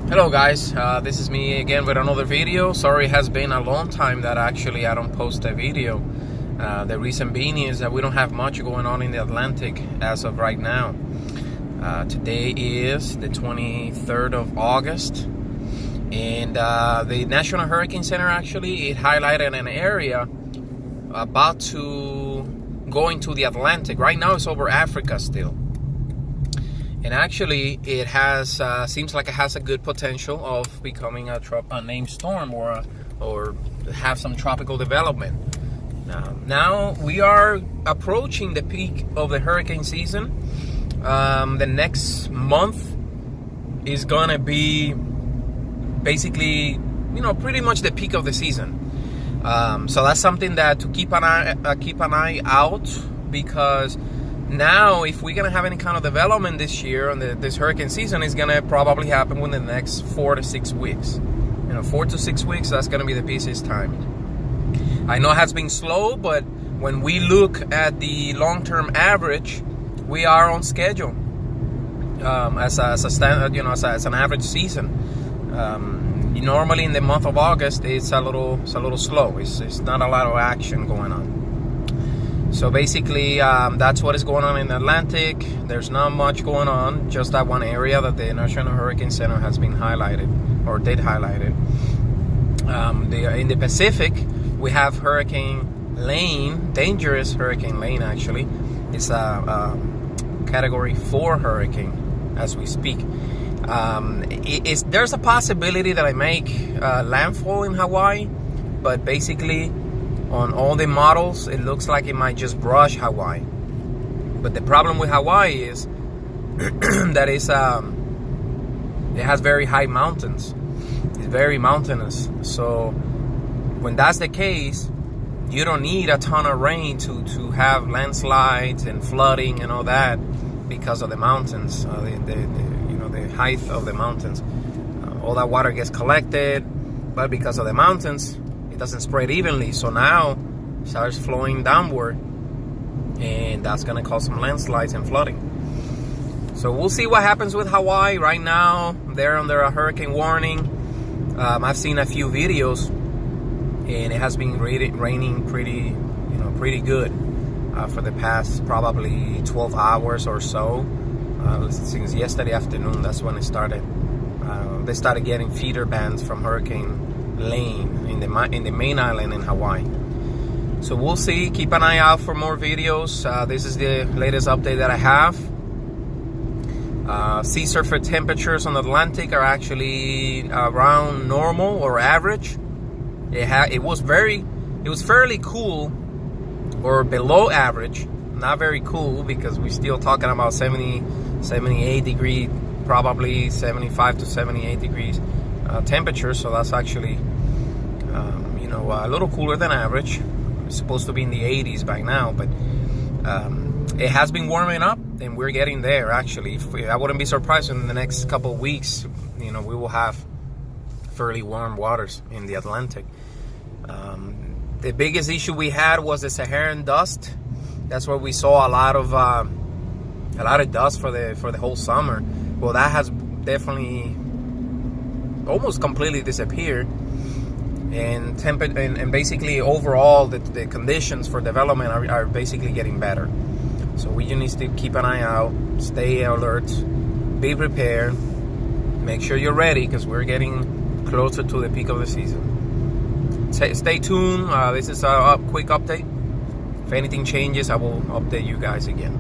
Hello guys, this is me again with another video. Sorry, it has been a long time that actually I don't post a video. The reason being is that we don't have much going on in the Atlantic as of right now. Today is the 23rd of August, and the National Hurricane Center actually it highlighted an area about to go into the Atlantic. Right now it's over Africa still. And actually, it has seems like it has a good potential of becoming a named storm or have some tropical development. Now we are approaching the peak of the hurricane season. The next month is gonna be basically, pretty much the peak of the season. So that's something that to keep an eye out, because now, if we're gonna have any kind of development this year on this hurricane season, is gonna probably happen within the next 4 to 6 weeks. 4 to 6 weeks, that's gonna be the busiest time. I know it has been slow, but when we look at the long-term average, we are on schedule as a standard, as an average season. Normally in the month of August, it's a little slow. It's not a lot of action going on. So basically, that's what is going on in the Atlantic. There's not much going on, just that one area that the National Hurricane Center has been highlighted, or did highlight it. In the Pacific, we have Hurricane Lane, dangerous Hurricane Lane actually. It's a Category 4 hurricane as we speak. There's a possibility that I make landfall in Hawaii, but basically, on all the models, it looks like it might just brush Hawaii. But the problem with Hawaii is that it has very high mountains. It's very mountainous. So when that's the case, you don't need a ton of rain to have landslides and flooding and all that, because of the mountains, the height of the mountains. All that water gets collected, but because of the mountains, doesn't spread evenly, so now it starts flowing downward, and that's going to cause some landslides and flooding. So we'll see what happens with Hawaii. Right now they're under a hurricane warning. I've seen a few videos, and it has been raining pretty good for the past probably 12 hours or so. Since yesterday afternoon, that's when it started. They started getting feeder bands from Hurricane Lane in the main island in Hawaii. So we'll see. Keep an eye out for more videos. This is the latest update that I have. Sea surface temperatures on the Atlantic are actually around normal or average. It was fairly cool, or below average. Not very cool, because we're still talking about 78 degrees, probably 75 to 78 degrees temperature. So that's actually a little cooler than average. It's supposed to be in the 80s by now, but it has been warming up, and we're getting there actually. I wouldn't be surprised in the next couple of weeks, we will have fairly warm waters in the Atlantic. The biggest issue we had was the Saharan dust. That's where we saw a lot of dust for the whole summer. Well, that has definitely almost completely disappeared, and basically overall the conditions for development are basically getting better. So we just need to keep an eye out, stay alert, be prepared, make sure you're ready, because we're getting closer to the peak of the season. Stay tuned. This is a quick update. If anything changes, I will update you guys again.